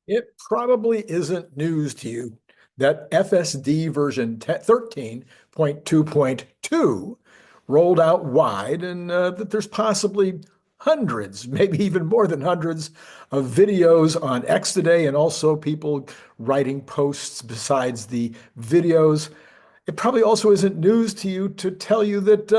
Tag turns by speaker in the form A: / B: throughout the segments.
A: It probably isn't news to you that FSD version 13.2.2 rolled out wide, and that there's possibly hundreds, maybe even more than hundreds, of videos on X today, and also people writing posts besides the videos. It probably also isn't news to you to tell you that,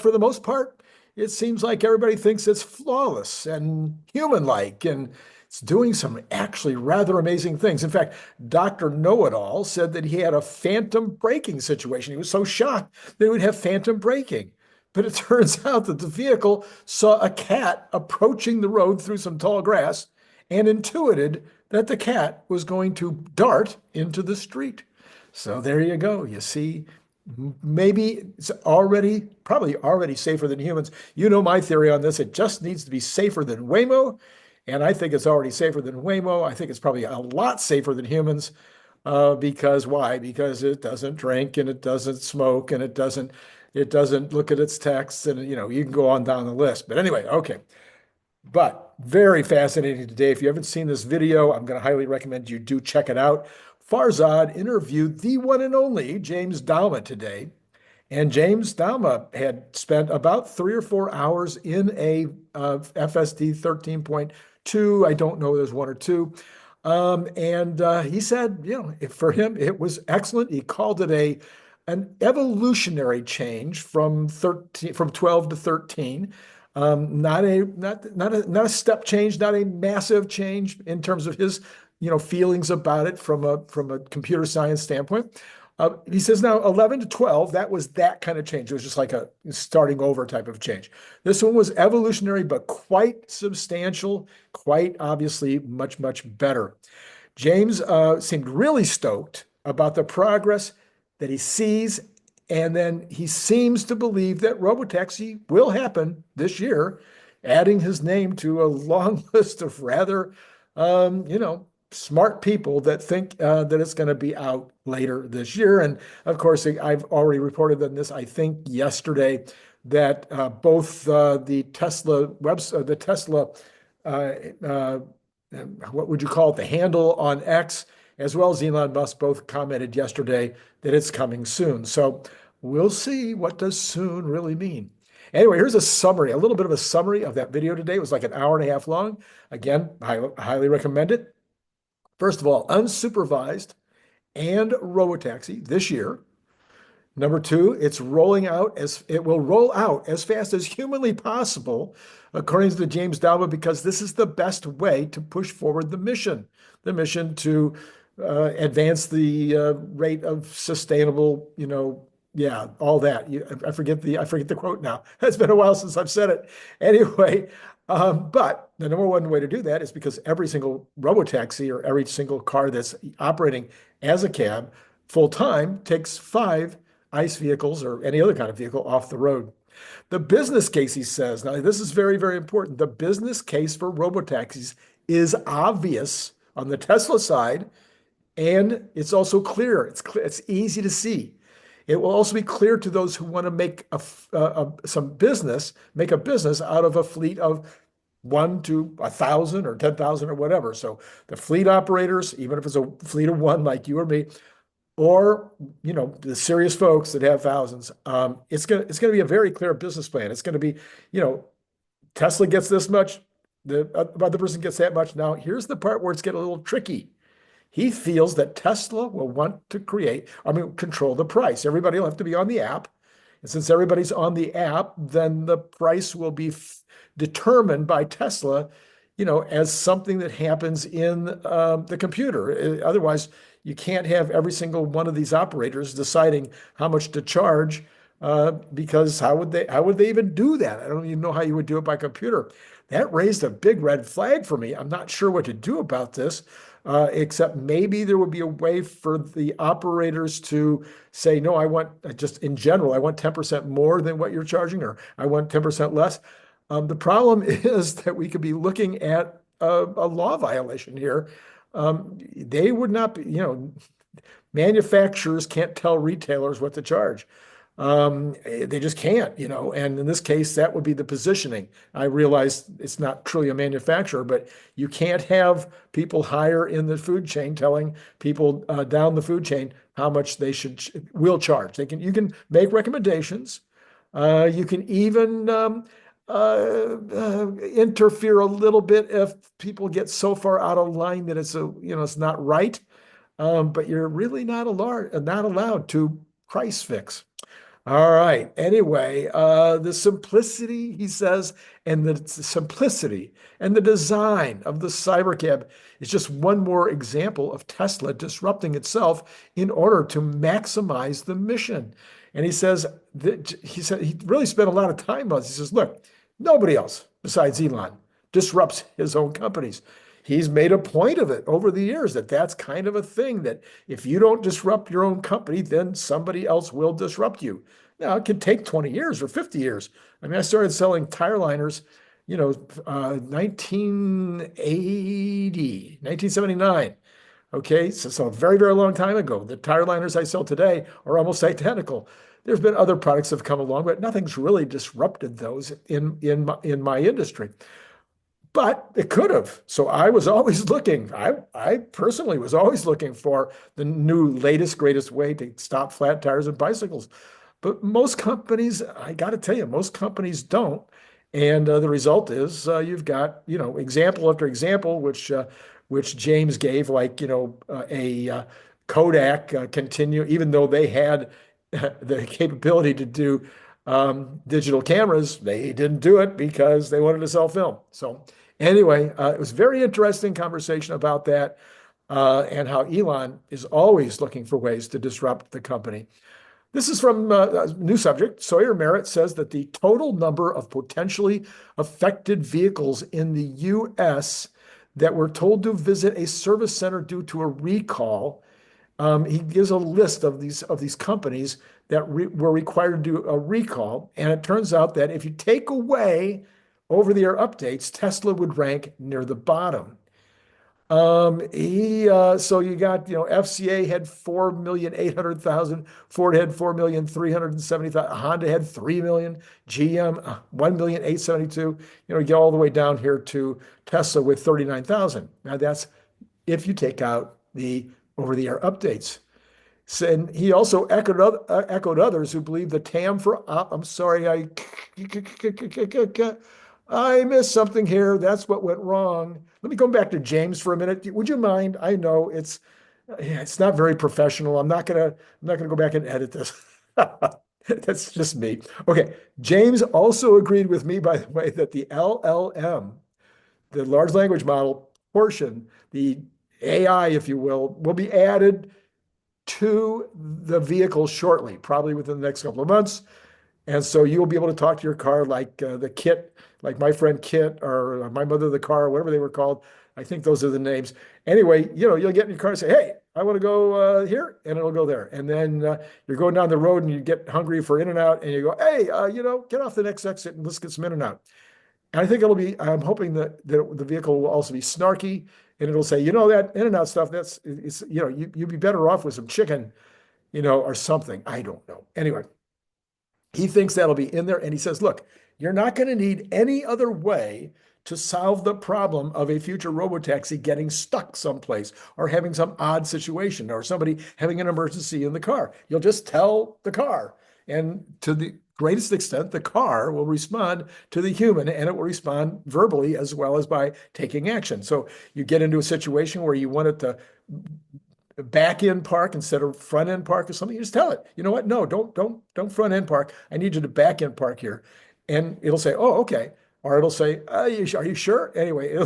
A: for the most part, it seems like everybody thinks it's flawless and human-like, and it's doing some actually rather amazing things. In fact, Dr. Know-It-All said that he had a phantom braking situation. He was so shocked that he would have phantom braking. But it turns out that the vehicle saw a cat approaching the road through some tall grass and intuited that the cat was going to dart into the street. So there you go. You see, maybe it's probably already safer than humans. You know my theory on this. It just needs to be safer than Waymo. And I think it's already safer than Waymo. I think it's probably a lot safer than humans. Because why? Because it doesn't drink and it doesn't smoke and it doesn't look at its texts, and you can go on down the list. But anyway, okay. But very fascinating today. If you haven't seen this video, I'm going to highly recommend you do check it out. Farzan interviewed the one and only James Dauma today. And James Dauma had spent about 3 or 4 hours in a FSD 13.2. I don't know, there's one or two. And he said, for him, it was excellent. He called it an evolutionary change from 12 to 13. Not a step change, not a massive change in terms of his feelings about it from a computer science standpoint. He says now 11 to 12, that was that kind of change. It was just like a starting over type of change. This one was evolutionary, but quite substantial, quite obviously much, much better. James seemed really stoked about the progress that he sees, and then he seems to believe that Robotaxi will happen this year, adding his name to a long list of rather, smart people that think that it's going to be out later this year. And of course, I've already reported on this, I think yesterday, that both the Tesla what would you call it, the handle on X, as well as Elon Musk, both commented yesterday that it's coming soon. So we'll see, what does soon really mean. Anyway, here's a little bit of a summary of that video today. It was like an hour and a half long. Again, I highly recommend it. First of all, unsupervised and Robotaxi this year. Number two, it will roll out as fast as humanly possible, according to James Dauma, because this is the best way to push forward the mission to advance the rate of sustainable, all that. I forget the quote now. It's been a while since I've said it. Anyway, but the number one way to do that is because every single Robotaxi or every single car that's operating as a cab full time takes 5 ICE vehicles or any other kind of vehicle off the road. The business case, he says, now this is very, very important. The business case for Robotaxis is obvious on the Tesla side, and it's also clear. It's easy to see. It will also be clear to those who want to make make a business out of a fleet of 1 to 1,000 or 10,000 or whatever. So the fleet operators, even if it's a fleet of one like you or me, or the serious folks that have thousands, it's gonna be a very clear business plan. It's gonna be, Tesla gets this much, the other person gets that much. Now here's the part where it's getting a little tricky. He feels that Tesla will want to control the price. Everybody will have to be on the app. And since everybody's on the app, then the price will be determined by Tesla, as something that happens in the computer. Otherwise, you can't have every single one of these operators deciding how much to charge, because how would they even do that? I don't even know how you would do it by computer. That raised a big red flag for me. I'm not sure what to do about this. Except maybe there would be a way for the operators to say, no, I want, just in general, I want 10% more than what you're charging, or I want 10% less. The problem is that we could be looking at a law violation here. They would not be, manufacturers can't tell retailers what to charge. They just can't, and in this case, that would be the positioning. I realize it's not truly a manufacturer, but you can't have people higher in the food chain telling people down the food chain how much they will charge. You can make recommendations. You can even interfere a little bit if people get so far out of line that it's not right. But you're really not allowed to price fix. All right. Anyway, the simplicity, he says, and the simplicity and the design of the Cybercab is just one more example of Tesla disrupting itself in order to maximize the mission. And he said he really spent a lot of time on this. He says, look, nobody else besides Elon disrupts his own companies. He's made a point of it over the years that that's kind of a thing, that if you don't disrupt your own company, then somebody else will disrupt you. Now, it could take 20 years or 50 years. I mean, I started selling tire liners, 1980, 1979. Okay, so a very, very long time ago. The tire liners I sell today are almost identical. There's been other products that have come along, but nothing's really disrupted those in my industry. But it could have. So I was always looking. I personally was always looking for the new, latest, greatest way to stop flat tires and bicycles. But most companies, I got to tell you, most companies don't. And the result is you've got, example after example, which James gave, like, a Kodak continue, even though they had the capability to do digital cameras, they didn't do it because they wanted to sell film. So anyway, it was a very interesting conversation about that and how Elon is always looking for ways to disrupt the company. This is from a new subject. Sawyer Merritt says that the total number of potentially affected vehicles in the U.S. that were told to visit a service center due to a recall. He gives a list of these companies that were required to do a recall, and it turns out that if you take away over-the-air updates, Tesla would rank near the bottom. So you got, FCA had 4,800,000, Ford had 4,370,000, Honda had 3 million, GM 1,872,000. You get all the way down here to Tesla with 39,000. Now that's if you take out the over-the-air updates. And he also echoed others who believe the TAM for I'm sorry, I missed something here. That's what went wrong. Let me go back to James for a minute. Would you mind? I know it's not very professional. I'm not gonna go back and edit this. That's just me. Okay. James also agreed with me, by the way, that the LLM, the large language model portion, the AI, if you will be added to the vehicle shortly, probably within the next couple of months. And so you'll be able to talk to your car like the Kit, like my friend Kit, or my mother the car, whatever they were called. I think those are the names. Anyway, you'll get in your car and say, hey, I want to go here, and it'll go there. And then you're going down the road and you get hungry for In-N-Out, and you go, hey, get off the nenext exit and let's get some In-N-Out. And I think I'm hoping that the vehicle will also be snarky, and it'll say, that In-N-Out stuff, you'd be better off with some chicken, or something. I don't know. Anyway, he thinks that'll be in there. And he says, look, you're not going to need any other way to solve the problem of a future robotaxi getting stuck someplace or having some odd situation or somebody having an emergency in the car. You'll just tell the car. And to the greatest extent, the car will respond to the human, and it will respond verbally as well as by taking action. So you get into a situation where you want it to back end park instead of front end park or something, you just tell it, you know what? No, don't front end park. I need you to back end park here. And it'll say, oh, okay. Or it'll say, are you sure? Anyway,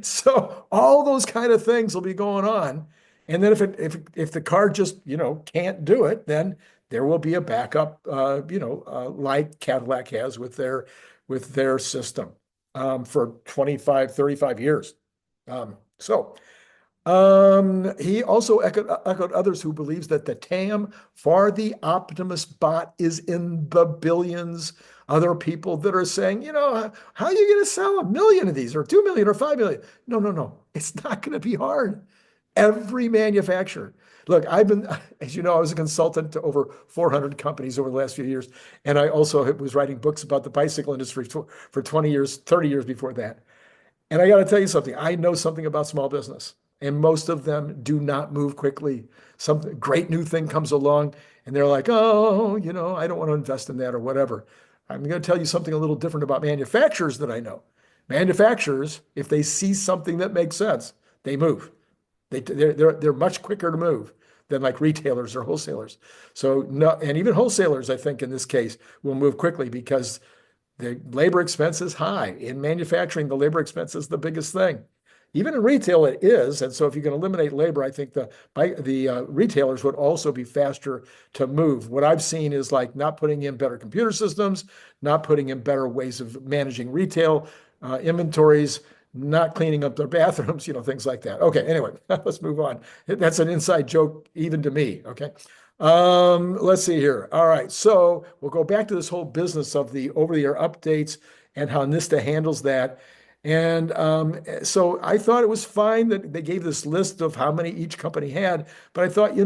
A: so all those kind of things will be going on. And then if the car just, can't do it, then there will be a backup, like Cadillac has with their system for 25, 35 years. He also echoed others who believes that the TAM for the Optimus bot is in the billions. Other people that are saying, how are you going to sell 1 million of these or 2 million or 5 million? No. It's not going to be hard. Every manufacturer. Look, I've been, as you know, I was a consultant to over 400 companies over the last few years. And I also was writing books about the bicycle industry for 20 years, 30 years before that. And I got to tell you something. I know something about small business, and most of them do not move quickly. Some great new thing comes along, and they're like, oh, I don't want to invest in that or whatever. I'm going to tell you something a little different about manufacturers that I know. Manufacturers, if they see something that makes sense, they move. They're much quicker to move than like retailers or wholesalers. So no, and even wholesalers, I think in this case, will move quickly because the labor expense is high. In manufacturing, the labor expense is the biggest thing. Even in retail, it is. And so if you can eliminate labor, I think the retailers would also be faster to move. What I've seen is like not putting in better computer systems, not putting in better ways of managing retail inventories, not cleaning up their bathrooms, things like that. Okay, anyway, let's move on. That's an inside joke even to me, okay? Let's see here. All right, so we'll go back to this whole business of the over-the-air updates and how NHTSA handles that. And so I thought it was fine that they gave this list of how many each company had, but I thought,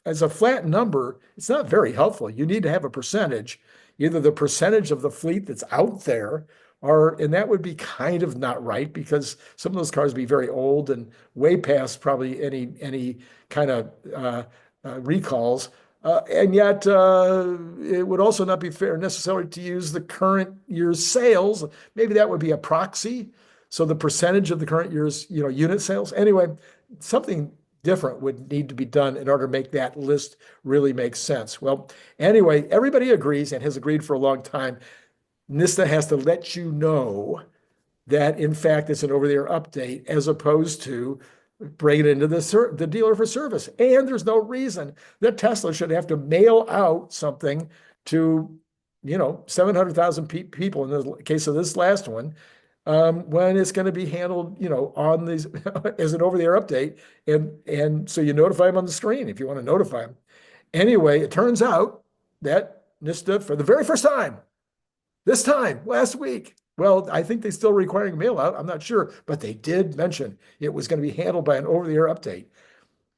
A: as a flat number, it's not very helpful. You need to have a percentage, either the percentage of the fleet that's out there, and that would be kind of not right because some of those cars would be very old and way past probably any kind of recalls. And yet, it would also not be fair necessarily to use the current year's sales. Maybe that would be a proxy. So the percentage of the current year's, unit sales. Anyway, something different would need to be done in order to make that list really make sense. Well, anyway, everybody agrees and has agreed for a long time. NHTSA has to let you know that, in fact, it's an over-the-air update as opposed to bring it into the dealer for service. And there's no reason that Tesla should have to mail out something to, 700,000 people in the case of this last one, when it's going to be handled, on these as an over-the-air update. And so you notify them on the screen if you want to notify them. Anyway, it turns out that NHTSA, for the very first time, this time, last week, well, I think they're still requiring mail out. I'm not sure, but they did mention it was going to be handled by an over-the-air update.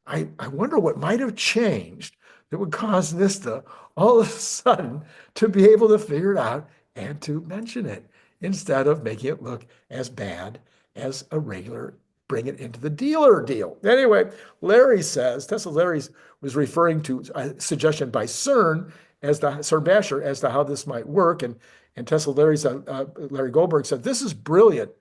A: I wonder what might have changed that would cause NHTSA all of a sudden to be able to figure it out and to mention it instead of making it look as bad as a regular bring it into the dealer deal. Anyway, Larry says, Tesla Larry was referring to a suggestion by CERN Basher as to how this might work. And Tesla Larry Goldberg said, this is brilliant,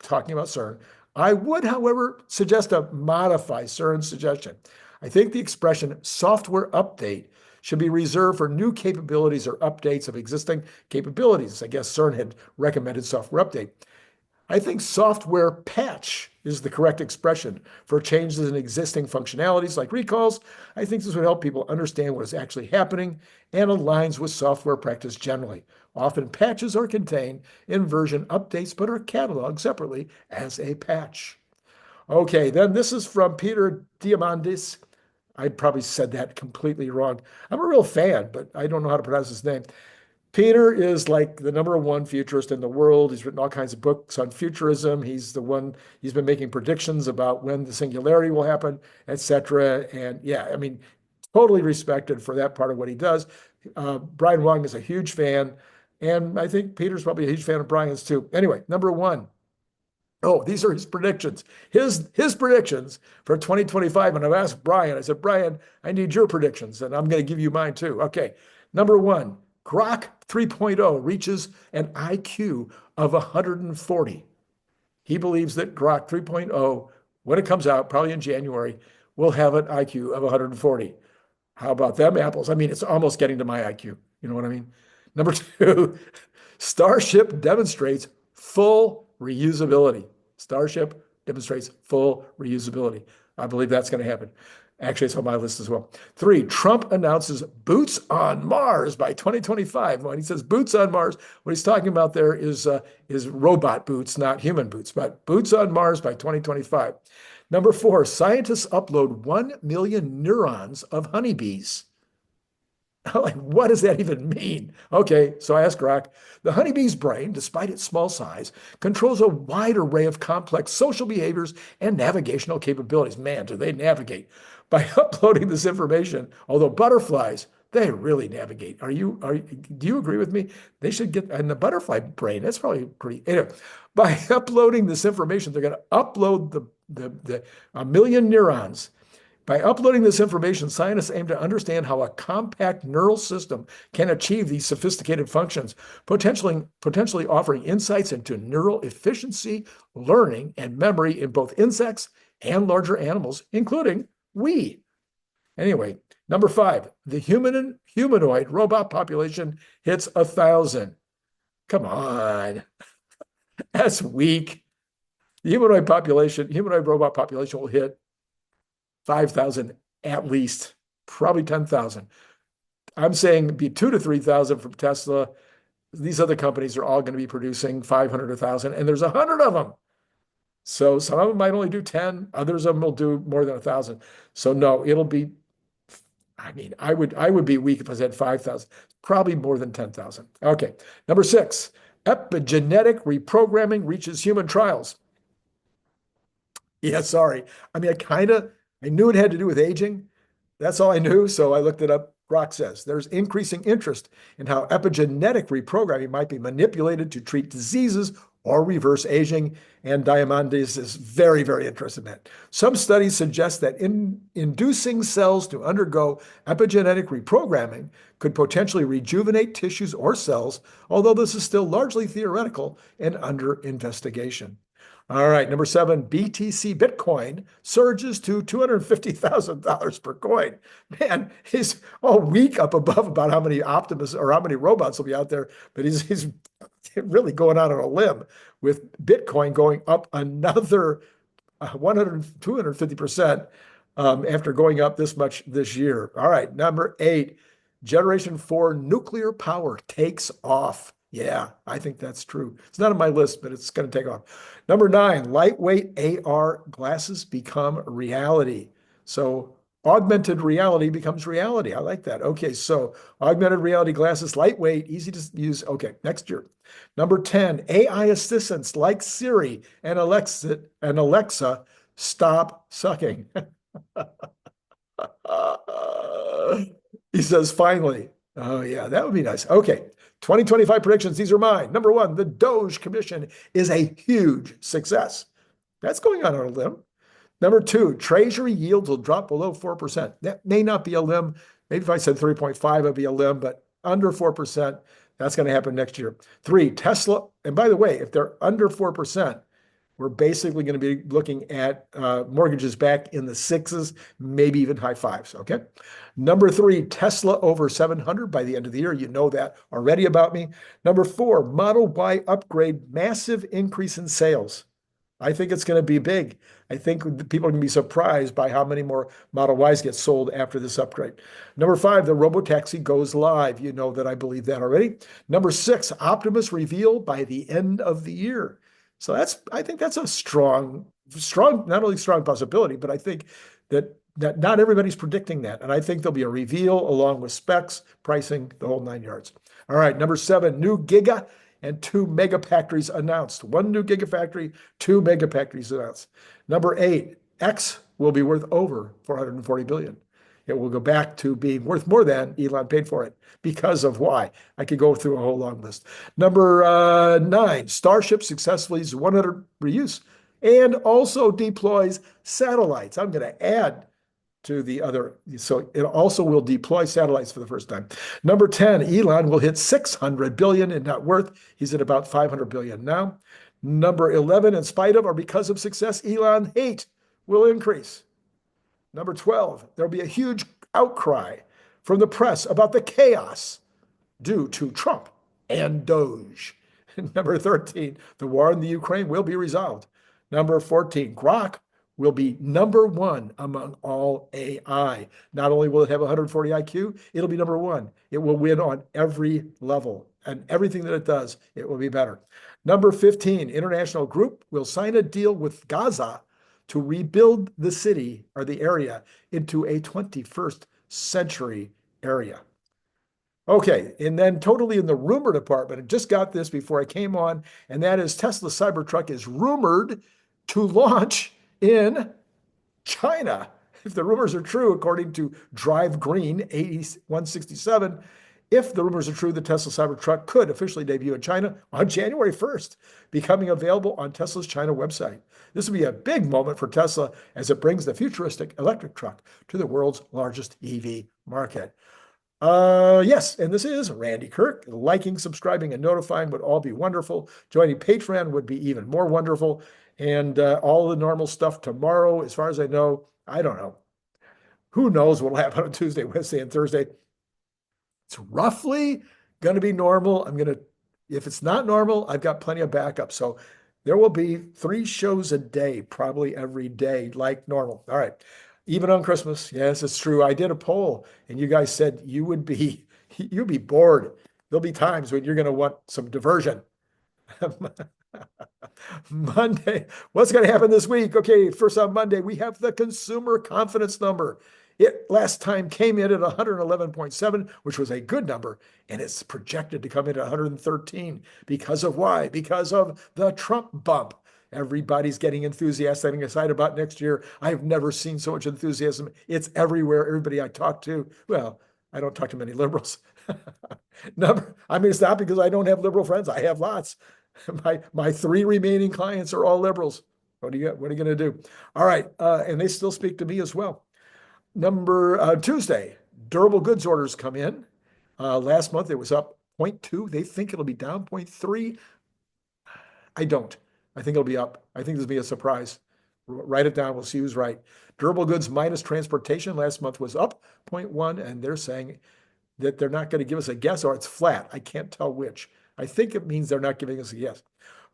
A: talking about CERN. I would, however, suggest to modify CERN's suggestion. I think the expression software update should be reserved for new capabilities or updates of existing capabilities. I guess CERN had recommended software update. I think software patch is the correct expression for changes in existing functionalities like recalls. I think this would help people understand what is actually happening and aligns with software practice generally. Often patches are contained in version updates but are cataloged separately as a patch. Okay, then this is from Peter Diamandis. I probably said that completely wrong. I'm a real fan, but I don't know how to pronounce his name. Peter is like the #1 futurist in the world. He's written all kinds of books on futurism. He's been making predictions about when the singularity will happen, etc. And yeah, I mean, totally respected for that part of what he does. Brian Wang is a huge fan. And I think Peter's probably a huge fan of Brian's too. Anyway, #1. Oh, these are his predictions. His predictions for 2025. And I've asked Brian, I said, Brian, I need your predictions, and I'm going to give you mine too. Okay, #1. Grok 3.0 reaches an IQ of 140. He believes that Grok 3.0, when it comes out, probably in January, will have an IQ of 140. How about them apples? I mean, it's almost getting to my IQ. You know what I mean? #2, Starship demonstrates full reusability. Starship demonstrates full reusability. I believe that's going to happen. Actually, it's on my list as well. 3, Trump announces boots on Mars by 2025. When he says boots on Mars, what he's talking about there is robot boots, not human boots, but boots on Mars by 2025. #4, scientists upload 1 million neurons of honeybees. Like, what does that even mean? Okay, so I asked Grok. The honeybee's brain, despite its small size, controls a wide array of complex social behaviors and navigational capabilities. Man, do they navigate. By uploading this information, although butterflies, they really navigate. Do you agree with me? They should get, and the butterfly brain, that's probably pretty, anyway, by uploading this information, they're going to upload a million neurons. By uploading this information, scientists aim to understand how a compact neural system can achieve these sophisticated functions, potentially offering insights into neural efficiency, learning, and memory in both insects and larger animals, including we. Anyway, number 5, the humanoid robot population hits 1,000. Come on, that's weak. The humanoid robot population will hit 5,000 at least, probably 10,000. I'm saying it'd be 2,000 to 3,000 from Tesla. These other companies are all going to be producing 500 to 1,000, and there's 100 of them. So some of them might only do 10, others of them will do more than 1,000. So no, it'll be, I mean, I would be weak if I said 5,000, probably more than 10,000. Okay, number 6, epigenetic reprogramming reaches human trials. Yeah, sorry. I mean, I knew it had to do with aging. That's all I knew, so I looked it up. Grok says there's increasing interest in how epigenetic reprogramming might be manipulated to treat diseases or reverse aging, and Diamandis is very, very interested in that. Some studies suggest that inducing cells to undergo epigenetic reprogramming could potentially rejuvenate tissues or cells, although this is still largely theoretical and under investigation. All right, number 7, BTC Bitcoin surges to $250,000 per coin. Man, he's all week up above about how many Optimus or how many robots will be out there, but he's really going out on a limb with Bitcoin going up another 250% after going up this much this year. All right, number 8, Generation 4 nuclear power takes off. Yeah, I think that's true. It's not on my list, but it's going to take off. Number 9, lightweight AR glasses become reality. So augmented reality becomes reality. I like that. Okay, so augmented reality glasses, lightweight, easy to use. Okay, next year. Number 10, AI assistants like Siri and Alexa stop sucking. He says, finally. Oh, yeah, that would be nice. Okay, 2025 predictions. These are mine. Number 1, the Doge Commission is a huge success. That's going on a limb. Number 2, Treasury yields will drop below 4%. That may not be a limb. Maybe if I said 3.5, it'd be a limb, but under 4%, that's going to happen next year. 3, Tesla. And by the way, if they're under 4%, we're basically going to be looking at mortgages back in the 6s, maybe even high 5s, okay? Number 3, Tesla over 700 by the end of the year. You know that already about me. Number 4, Model Y upgrade, massive increase in sales. I think it's going to be big. I think people are going to be surprised by how many more Model Ys get sold after this upgrade. Number 5, the Robotaxi goes live. You know that I believe that already. Number 6, Optimus reveal by the end of the year. So I think that's a strong, not only strong possibility, but I think that not everybody's predicting that. And I think there'll be a reveal along with specs, pricing, the whole 9 yards. All right, number 7, new Giga and 2 megafactories announced. 1 new Gigafactory, 2 megafactories announced. Number 8, X will be worth over $440 billion. It will go back to being worth more than Elon paid for it. Because of why? I could go through a whole long list. Number 9, Starship successfully 100 reuse and also deploys satellites. I'm going to add to the other, so it also will deploy satellites for the first time. Number 10, Elon will hit 600 billion in net worth. He's at about 500 billion now. Number 11, in spite of or because of success, Elon hate will increase. Number 12, there'll be a huge outcry from the press about the chaos due to Trump and Doge. Number 13, the war in the Ukraine will be resolved. Number 14, Grok will be number 1 among all AI. Not only will it have 140 IQ, it'll be number 1. It will win on every level, and everything that it does, it will be better. Number 15, international group will sign a deal with Gaza to rebuild the city or the area into a 21st century area. Okay, and then totally in the rumor department, I just got this before I came on, and that is Tesla Cybertruck is rumored to launch in China. If the rumors are true, according to Drive Green 8167, if the rumors are true, the Tesla Cybertruck could officially debut in China on January 1st, becoming available on Tesla's China website. This will be a big moment for Tesla as it brings the futuristic electric truck to the world's largest EV market. Yes, and this is Randy Kirk. Liking, subscribing, and notifying would all be wonderful. Joining Patreon would be even more wonderful. And all the normal stuff tomorrow, as far as I know, I don't know. Who knows what'll happen on Tuesday, Wednesday, and Thursday? It's roughly going to be normal. If it's not normal, I've got plenty of backup. So there will be 3 shows a day, probably every day, like normal. All right. Even on Christmas. Yes, it's true. I did a poll and you guys said you'd be bored. There'll be times when you're going to want some diversion. Monday, what's going to happen this week? Okay, first on Monday, we have the consumer confidence number. It last time came in at 111.7, which was a good number, and it's projected to come in at 113. Because of why? Because of the Trump bump. Everybody's getting enthusiastic and excited about next year. I've never seen so much enthusiasm. It's everywhere. Everybody I talk to, well, I don't talk to many liberals. It's not because I don't have liberal friends. I have lots. My 3 remaining clients are all liberals. What are you going to do? All right, and they still speak to me as well. Tuesday, durable goods orders come in. Last month it was up 0.2. They think it'll be down 0.3. I don't. I think it'll be up. I think this will be a surprise. Write it down. We'll see who's right. Durable goods minus transportation last month was up 0.1, and they're saying that they're not going to give us a guess, or it's flat. I can't tell which. I think it means they're not giving us a guess.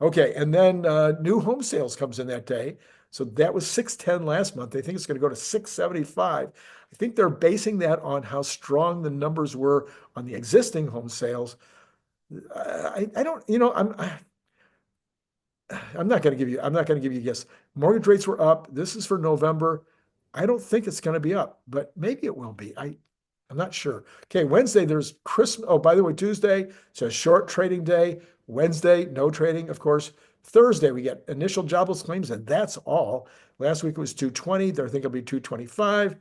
A: Okay, and then new home sales comes in that day. So that was 610 last month. They think it's going to go to 675. I think they're basing that on how strong the numbers were on the existing home sales. I don't, I'm not going to give you a guess. Mortgage rates were up. This is for November. I don't think it's going to be up, but maybe it will be. I'm not sure. Okay, Wednesday, there's Christmas. Oh, by the way, Tuesday, it's a short trading day. Wednesday, no trading, of course. Thursday, we get initial jobless claims, and that's all. Last week it was 220. They think it'll be 225.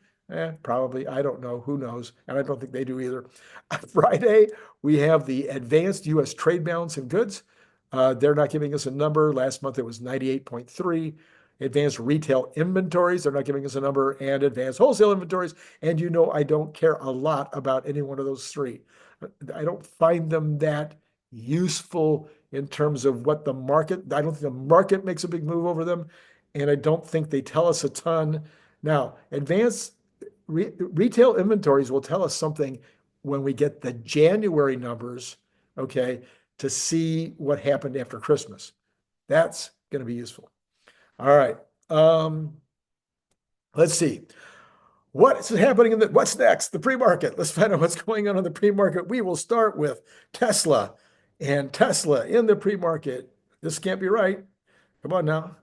A: Probably. I don't know. Who knows? And I don't think they do either. Friday, we have the advanced U.S. trade balance in goods. They're not giving us a number. Last month it was 98.3. Advanced retail inventories, they're not giving us a number, and advanced wholesale inventories. And I don't care a lot about any one of those 3. I don't find them that useful in terms of what the market, I don't think the market makes a big move over them, and I don't think they tell us a ton. Now, advanced retail inventories will tell us something when we get the January numbers, okay, to see what happened after Christmas. That's going to be useful. All right. Let's see. What's happening what's next? The pre-market. Let's find out what's going on in the pre-market. We will start with Tesla. And Tesla in the pre-market. This can't be right. Come on now.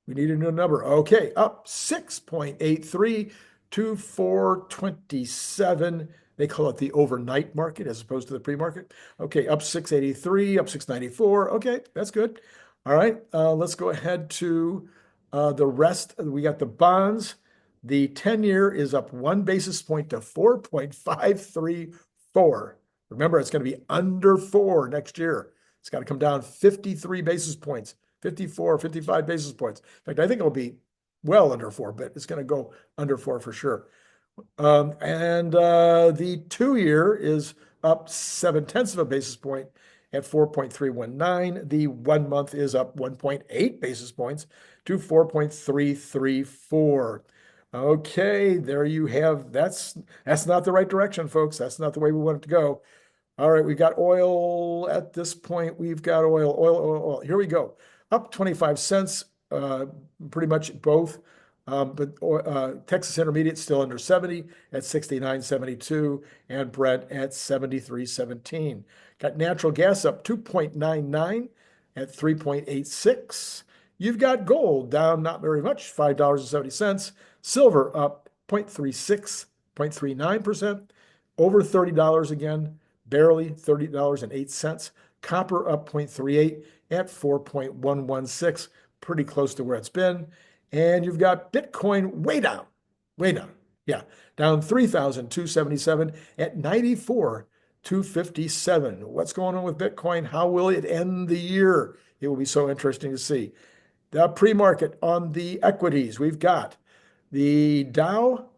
A: We need a new number. Okay, up 6.83 to 427. They call it the overnight market as opposed to the pre-market. Okay, up 683, up 694. Okay, that's good. All right, let's go ahead to the rest. We got the bonds. The 10-year is up 1 basis point to 4.534. Remember, it's going to be under 4 next year. It's got to come down 53 basis points, 54, 55 basis points. In fact, I think it'll be well under 4, but it's going to go under 4 for sure. The 2-year is up 0.7 of a basis point at 4.319. The 1 month is up 1.8 basis points to 4.334. Okay, there you have, that's not the right direction, folks. That's not the way we want it to go. All right, we've got oil at this point. We've got oil. Here we go. Up 25 cents, pretty much both. But Texas Intermediate still under 70 at 69.72 and Brent at 73.17. Got natural gas up 2.99 at 3.86. You've got gold down not very much, $5.70. Silver up 0.36, 0.39%. over $30 again, barely $30.08. Copper up 0.38 at 4.116, pretty close to where it's been. And you've got Bitcoin way down, way down. Yeah, down 3,277 at 94,257. What's going on with Bitcoin? How will it end the year? It will be so interesting to see. The pre-market on the equities, we've got the Dow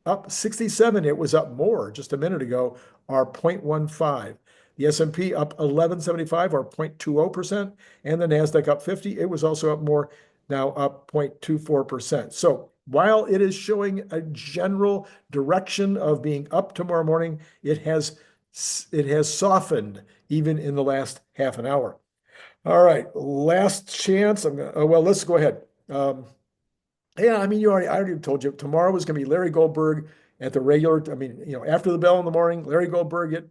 A: up 67. It was up more just a minute ago, or 0.15. The S&P up 1175 or 0.20%, and the Nasdaq up 50. It was also up more, now up 0.24%. So while it is showing a general direction of being up tomorrow morning, it has softened even in the last half an hour. All right, last chance. Well, let's go ahead. Yeah, I mean, I already told you tomorrow was going to be Larry Goldberg at the regular. I mean, after the bell in the morning, Larry Goldberg at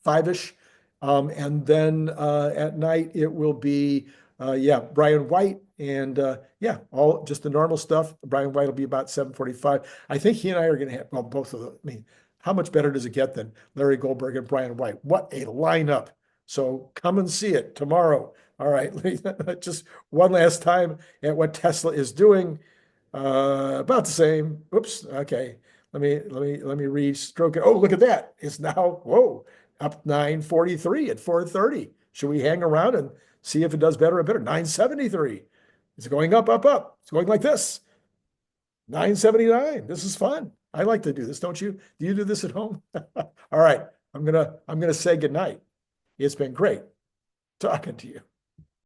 A: 5-ish, and then at night it will be yeah, Brian White, and yeah, all just the normal stuff. Brian White will be about 7:45. I think he and I are going to have, well, both of them. I mean, how much better does it get than Larry Goldberg and Brian White? What a lineup! So come and see it tomorrow. All right, just one last time at what Tesla is doing. About the same. Oops. Okay. Let me re-stroke it. Oh, look at that. It's now, whoa, up 943 at 430. Should we hang around and see if it does better and better? 973. It's going up, up, up. It's going like this. 979. This is fun. I like to do this, don't you? Do you do this at home? All right. I'm gonna say goodnight. It's been great talking to you.